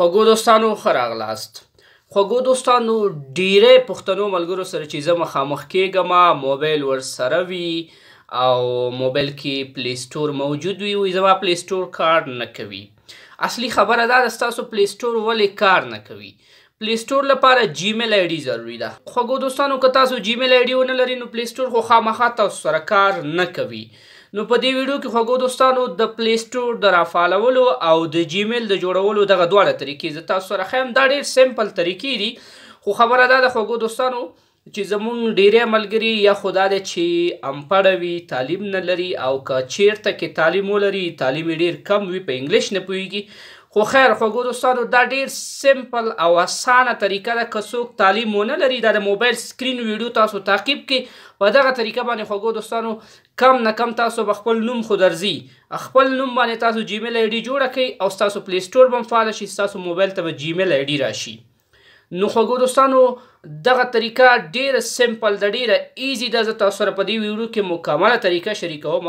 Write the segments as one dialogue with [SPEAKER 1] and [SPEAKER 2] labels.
[SPEAKER 1] خوږو دوستانو ښه راغلاست. خوږو دوستانو ډیری پښتنو ملګرو سره چې زه مخامخ کیږم موبایل ورسره وي او موبایل کې پلی سټور موجود وي وایي زما پلی سټور کار نه کوي. اصلي خبره دا ده ستاسو پلی سټور ولې کار نه کوي. پلی سټور لپاره جیمیل آی ډي ضروري ده. خوږو دوستانو که تاسو جیمیل آی ډي ونه لرئ نو پلی سټور خو خامخا تاسو سره کار نه کوي. نو په دې ویډیو کې خوږو دوستانو د پلی سټور د رافعالولو او د جیمیل د جوړولو دغه دواړه طریقې زه تاسو سره ښیم. دا ډېر سمپل طریقې دي خو خبره دا ده خوږو دوستانو چې زمونږ ډیری ملګري یا خو دا دی چې امپړه وي تعلیم نه لري او که چیرته کې تعلیم ولري تعلیم یې ډېر کم وي په انګلیش نه پوهېږي. خو خیر خوږو دوستانو دا ډېر سمپل او اسانه طریقه ده. که څوک تعلیم ونه لري دا د موبایل سکرین ویډیو تاسو تعقیب کړئ. په دغه طریقه باندې خوږو دوستانو کم نه کم تاسو به خپل نوم خو درځي خپل نوم باندې تاسو جیمیل آی ډي جوړه کړئ او ستاسو پلی سټور به هم فعاله شي. ستاسو موبایل ته به جیمیل آی ډي راشي. نو خوږو دوستانو دغه طریقه ډیره سمپل ده ډیره ایزي ده. زه تاسو سره په دې ویډیو کې مکمله طریقه شریکوم.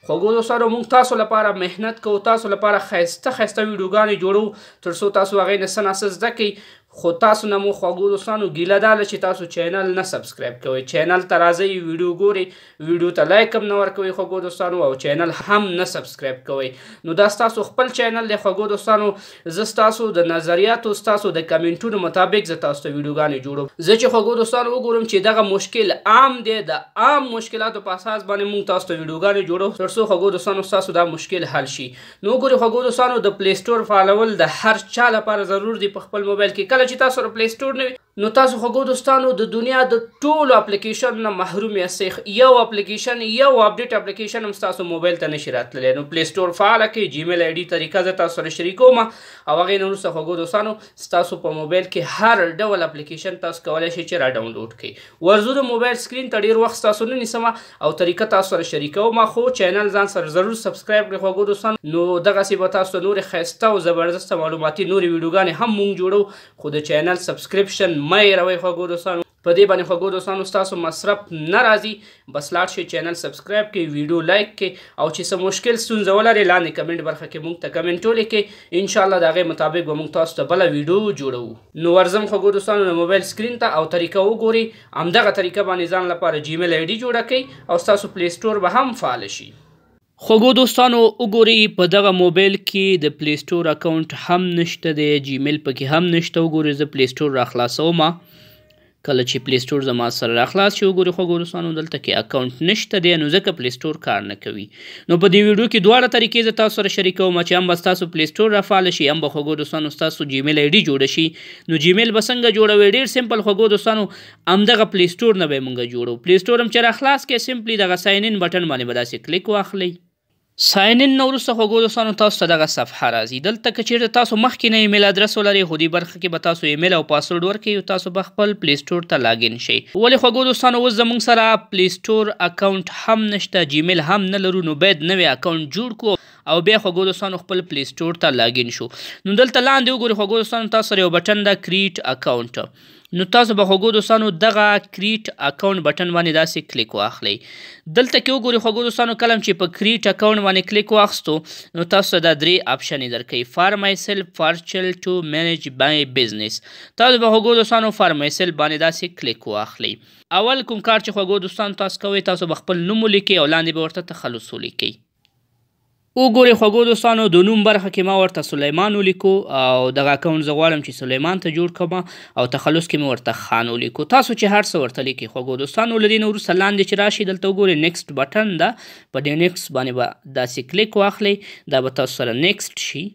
[SPEAKER 1] خوږو دوستانو موږ تاسو لپاره محنت کوو تاسو لپاره ښایسته ښایسته ویډیوګانې جوړو تر څو تاسو هغې نه څه نه څه زده کړئ. خو تاسو نه مو خوږو دوستانو ګیله دا ده چې تاسو چینل نه سبسکرایب کوئ. چینل ته راځئ ویډیو ګورئ ویډیو ته لایک هم نه ورکوئ خوږو دوستانو او چینل هم نه سبسکرایب کوئ. نو دا ستاسو خپل چینل دی خوږو دوستانو. زه ستاسو د نظریاتو ستاسو د کمنټونو مطابق زه تاسو ته ویډیوګانې جوړوم. زه چې خوږو دوستانو وګورم چې دغه مشکل عام دی د عام مشکلاتو په اساس باندې موږ تاسو ته ویډیوګانې جوړو تر څو خوږو دوستانو ستاسو دا مشکل حل شي. نو وګورئ خوږو دوستانو د پلی سټور فعالول د هر چا لپاره ضرور دی په خپل موبایل کې. کله چې تاسو سره پلی سټور نه وي نو تاسو خوږو دوستانو د دنیا د ټولو اپلیکیشن نه محروم یاستئ. یو اپلیکیشن یو اپډیټ اپلیکیشن هم ستاسو موبایل ته نشي راتللی. نو پلی سټور فعاله کړئ جیمیل آی ډي طریقه زه تاسو سره شریکوم او هغې نه وروسته خوږو دوستانو ستاسو په موبایل کې هر ډول اپلیکیشن تاسو کولی شئ چې را ډاونلوډ کړئ. ورځو د موبایل سکرین ته ډېر وخت ستاسو نه نیسم او طریقه تاسو سره شریکوم خو چینل ځان سره ضرور سبسکرایب کړئ خوږو دوستانو. نو دغسې به تاسو ته نورې ښایسته او زبردسته معلوماتي نورې ویډیوګانې هم موږ جوړو خو د چینل سبسکرپشن مه هېروئ خوږو دوستانو. په دې باندې خوږو دوستانو ستاسو مصرف نه راځي. بس لاړ شئ چینل سبسکرایب کړئ ویډیو لایک کړئ او چې څه مشکل ستونزه ولرئ لاندې کمنټ برخه کې موږ ته کمنټ ولیکئ. انشاءالله د هغې مطابق به موږ تاسو ته بله ویډیو جوړوو. نو ورځم خوږو دوستانو د موبایل سکرین ته او طریقه وګورئ. همدغه طریقه باندې ځان لپاره جیمیل آی ډي جوړه کړئ او ستاسو پلی سټور به هم فعاله شي. خوږو دوستانو وګورئ په دغه موبایل کې د پلی سټور اکاونټ هم نشته دی جیمیل پکې هم نشته. وګورئ زه پلی سټور راخلاصوم. کله چې پلی سټور زما سره راخلاص شي وګورئ خوږو دوستانو دلته کې اکاونټ نشته دی نو ځکه پلی سټور کار نه کوي. نو په دې ویډیو کې دواړه طریقې زه تاسو سره شریکوم چې هم به ستاسو پلی سټور رافعاله شي هم به خوږو دوستانو ستاسو جیمیل آی ډي جوړه شي. نو جیمیل به څنګه جوړوئ ډېر سمپل خوږو دوستانو همدغه پلی سټور نه به یې موږ جوړو. پلی سټور هم چې راخلاص کړئ سمپلی دغه ساین ان بټن باندې به داسې کلیک واخلئ. ساین ان نه وروسته خوږو دوستانو تاسو ته دغه صفحه راځي. دلته که چیرته تاسو مخکې نه ایمیل ادرس ولرئ خو دې برخه کې به تاسو ایمیل او پاسورډ ورکړئ او تاسو به خپل پلی سټور ته لاګین شئ. ولې خوږو دوستانو اوس زموږ سره پلی سټور اکاونټ هم نشته جیمیل هم نه لرو نو باید نوی اکاونټ جوړ کړو او بیا خوږو دوستانو خپل پلی سټور ته لاګین شو. نو دلته لاندې وګورئ خوږو دوستانو تاسو سره یو بټن ده کریټ اکاونټ. نو تاسو به خوږو دوستانو دغه کریټ اکاونټ بټن باندې داسې کلیک واخلئ. دلته کې وګورئ خوږو دوستانو کله چې په کریټ اکاونټ باندې کلیک واخستو نو تاسو ته دا درې آپشنې درکوي. فار مای سیلف پارچل ټو مینیج مای بزنس. تاسو به خوږو دوستانو فار مای سیلف باندې داسې کلیک واخلئ. اول کوم کار چې خوږو دوستانو تاسو کوئ تاسو به خپل نوم ولیکئ او لاندې به ورته تخلص ولیکئ. وګورئ خوږو دوستانو د نوم برخه کې ما ورته سلیمان ولیکو او دغه اکاونټ زه غواړم چې سلیمان ته جوړ کړم او تخلص کې مې ورته خان ولیکو. تاسو چې هر څه ورته لیکئ خوږو دوستانو. له دې نه وروسته لاندې چې راشي دلته وګورئ نیکسټ بټن ده په دې نیکسټ باندې به داسې کلیک واخلئ. دا به تاسو سره نیکسټ شي.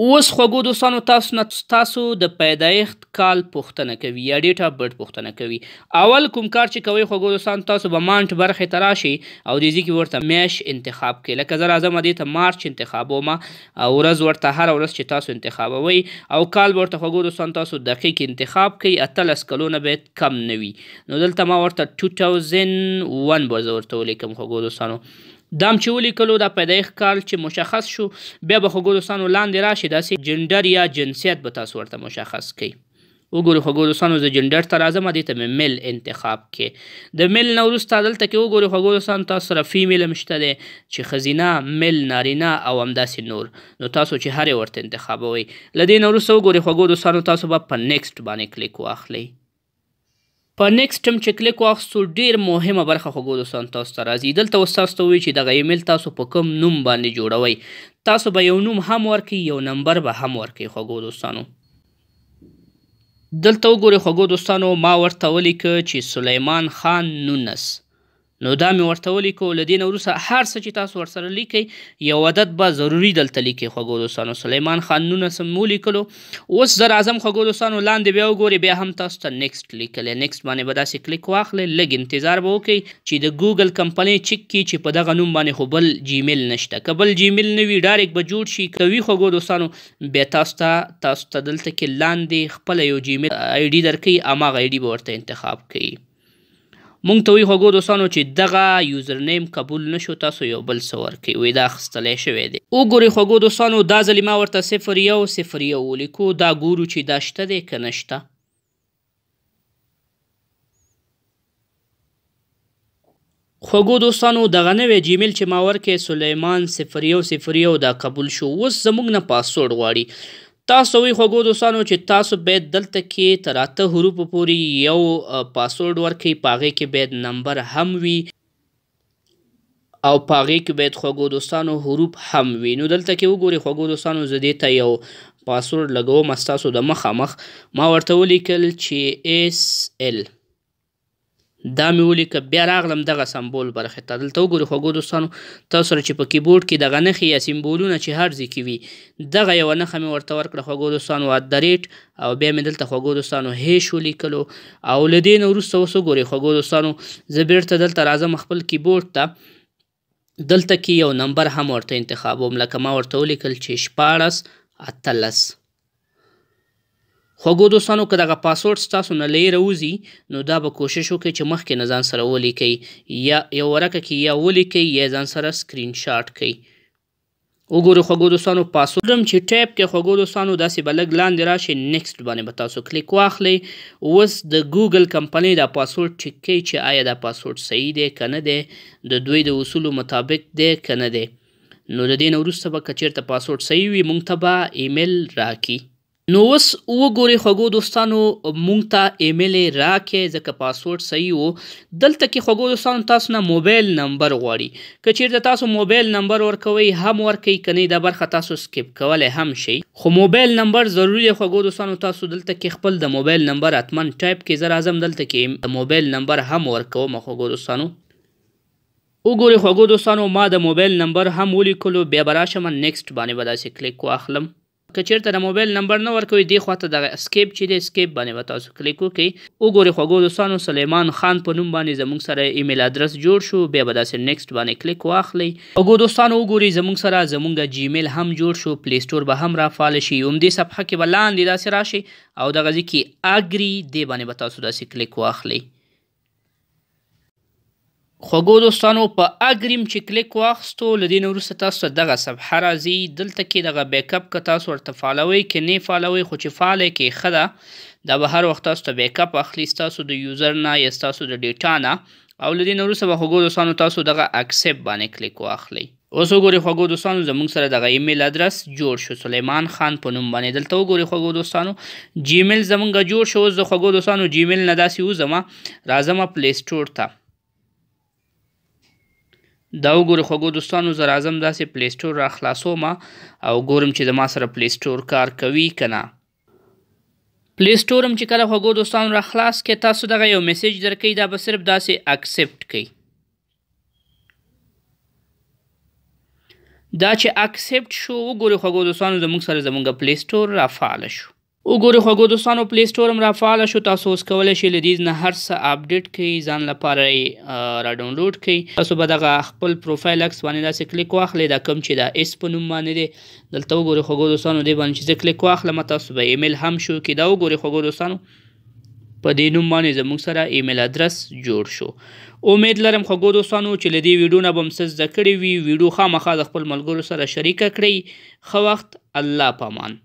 [SPEAKER 1] اوس خوږو دوستانو تاسو نه ستاسو د پیدایښت کال پوښتنه کوي یا ډیټ اف برث پوښتنه کوي. اول کوم کار چې کوئ خوږو دوستانو تاسو به مانټ برخې ته راشئ او دې ځای کې ورته میاشت انتخاب کړئ. لکه زه راځم دې ته مارچ انتخابوم او ورځ ورته هره ورځ چې تاسو انتخابوئ او کال به ورته خوږو دوستانو تاسو دقیق انتخاب کړئ. 18 کلونه باید کم نه وي. نو دلته ما ورته 2001 به زه ورته ولیکم خوږو دوستانو. دام چې ولیکلو دا پیدایښت کال چې مشخص شو بیا به خوږو دوستانو لاندې راشي داسې جنډر یا جنسیت به تاسو ورته مشخص کړئ. وګورئ خوږو دوستانو زه جنډر ته راځم دې ته مې میل انتخاب کې د میل نه وروسته دلته کې وګورئ خوږو دوستانو تاسو سره فیمیل هم شته دی چې ښځینه میل نارینه او همداسې نور نو تاسو چې هر یې ورته انتخابوئ له دې نه وروسته وګورئ خوږو دوستانو تاسو به په نیکسټ باندې کلیک واخلئ په نیکسټ هم چې کلیک واخیستو ډېر مهمه برخه خوږو دوستانو تاسو ته راځي دلته اوس تاسو ته وایي چې دغه ایمیل تاسو په کوم نوم باندې جوړوئ تاسو به یو نوم هم ورکړئ یو نمبر به هم ورکړئ خوږو دوستانو دلته وګورئ خوږو دوستانو ما ورته ولیکه چې سلیمان خان 19 نو دا مې ورته ولیکو له دې نه وروسته هر څه چې تاسو ورسره لیکئ یو عدد به ضروري دلته لیکئ خوږو دوستانو سلیمان خان 19 هم ولیکلو اوس زه راځم خوږو دوستانو لاندې بیا وګورئ بیا هم تاسو ته نیکسټ لیکلی نیکسټ باندې به داسې کلیک واخلئ لږ انتظار به وکئ چې د ګوګل کمپنۍ چک کړي چې په دغه نوم باندې خو بل جیمیل نشته که بل جیمیل نه وي ډایرکټ به جوړ شي که وي خوږو دوستانو بیا تاسو ته دلته کې لاندې خپله یو جیمیل آی ډي درکوي هماغه آی ډي به ورته انتخاب کوي مونږ ته وایي خوږو دوستانو چې دغه یوزر نیم قبول نشو تاسو یو بل څه ورکوئ وایي دا اخیستلی شوی دی وګورئ خوږو دوستانو دا ځلې ما ورته 0101 ولیکو دا ګورو چې دا شته دی که نشته خوږو دوستانو دغه نوی جیمیل چې ما ورکړی سلیمان 0101 دا قبول شو اوس زموږ نه پاسورډ غواړي تاسو وایي خوږو دوستانو چې تاسو باید دلته کې تر 8 حروفو پورې یو پاسورډ ورکړئ په هغې کې باید نمبر هم وي او په هغې کې باید خوږو دوستانو حروف هم وي نو دلته کې وګورئ خوږو دوستانو زه دې ته یو پاسورډ لګوم ستاسو د مخامخ ما ورته ولیکل چې SL دا مې ولیکه بیا راغلم دغه سمبول برخې ته دلته وګورئ خوږو دوستانو تاسو سره چې په کیبورډ کې دغه نښې یا سیمبولونه چې هر ځای کې وي دغه یوه نښه مې ورته ورکړه خوږو دوستانو @، او بیا مې دلته خوږو دوستانو هیش ولیکلو او له دې نه وروسته اوس وګورئ خوږو دوستانو زه بیرته دلته راځم خپل کیبورډ ته دلته کې یو نمبر هم ورته انتخابوم لکه ما ورته ولیکل چې 14 خوږو دوستانو که دغه پاسورډ ستاسو نه لیره وځي نو دا به کوشش وکړئ چې مخکې نه ځان سره ولیکئ یا یو ورقه کې یا ولیکئ یا ځان سره سکرین شاټ کئ وګورئ خوږو دوستانو پاسورډ هم چې ټایپ کړئ خوږو دوستانو داسې به لږ لاندې راشي نیکسټ باندې به تاسو کلیک واخلئ اوس د ګوګل کمپنۍ دا پاسورډ چک کوئ چې آیا دا پاسورډ صحیح دی که نه دی د دوی د اصولو مطابق دی که نه دی نو د دې نه وروسته به که چېرته پاسورډ صحیح وي موږ ته به ایمیل راکړي نو اوس وګورئ خوږو دوستانو موږ ته ایمیل راکړی ځکه پاسورډ صحیح و دلته کې خوږو دوستانو تاسو نه موبایل نمبر غواړي که چېرته تاسو موبایل نمبر ورکوئ هم ورکوئ که نه دا برخه تاسو سکیپ کولی هم شئ خو موبایل نمبر ضروري دی خوږو دوستانو تاسو دلته کې خپل د موبایل نمبر حتما ټایپ کړئ زه راځم دلته کې موبایل نمبر هم ورکوم خوږو دوستانو وګورئ خوږو دوستانو ما د موبایل نمبر هم ولیکلو بیا به راشم نیکسټ باندې به داسې کلیک واخلم که چېرته د موبایل نمبر نه ورکوئ دې خواته دغه اسکیپ چې دی اسکیپ باندې به تاسو کلیک وکړئ وګورئ خوږو دوستانو سلیمان خان په نوم باندې زموږ سره ایمیل ادرس جوړ شو بیا به داسې نیکسټ باندې کلیک واخلئ خوږو دوستانو وګورئ زموږ سره زموږ جیمیل هم جوړ شو پلی سټور به هم رافعاله شي همدې صفحه کې به لاندې داسې راشي او دغه ځای کې اګري دې باندې به تاسو داسې کلیک واخلئ خوږو دوستانو په اګریم چې کلیک واخیستو له دې نه وروسته تاسو ته دغه صفحه راځي دلته کې دغه بیک اپ که تاسو ورته فالوئ که نه فالوئ خو چې فاله کې ښه ده دا به هر وخت تاسو ته بیک اپ اخلي ستاسو د یوزر نه یا ستاسو د ډیټا نه او له دې نه وروسته به خوږو دوستانو تاسو دغه اکسپټ باندې کلیک واخلئ اوس وګورئ خوږو دوستانو زموږ سره دغه ایمیل ادرس جوړ شو سلیمان خان په نوم باندې دلته وګورئ خوږو دوستانو جیمیل زموږ جوړ شو اوس د خوږو دوستانو جیمیل نه داسې وځم راځم پلی سټور ته دا وګورئ خوږو دوستانو زه راځم داسې پلی سټور را خلاصوم او ګورم چې زما سره پلی سټور کار کوي که نه پلی سټور هم چې کله خوږو دوستانو را خلاص کړئ تاسو دغه یو میسیج درکوي دا به صرف داسې اکسپټ کوئ دا چې اکسپټ شو وګورئ خوږو دوستانو زموږ سره زموږ پلی سټور را فعاله شو وګورئ خوږو دوستانو پلی سټور هم را فعاله شو تاسو اوس کولی شئ له دې نه هر څه اپډیټ کړئ ځان لپاره یې را ډاونلوډ کړئ تاسو به دغه خپل پروفایل عکس باندې داسې کلیک واخلئ دا کوم چې د ایس په نوم باندې دی دلته وګورئ خوږو دوستانو دې باندې چې زه کلیک واخلم تاسو به ایمیل هم شو کړي دا وګورئ خوږو دوستانو په دې نوم باندې زموږ سره ایمیل ادرس جوړ شو امید لرم خوږو دوستانو چې له دې ویډیو نه به مو څه زده کړي وي ویډیو خامخا د خپل ملګرو سره شریکه کړئ ښه وخت الله پامان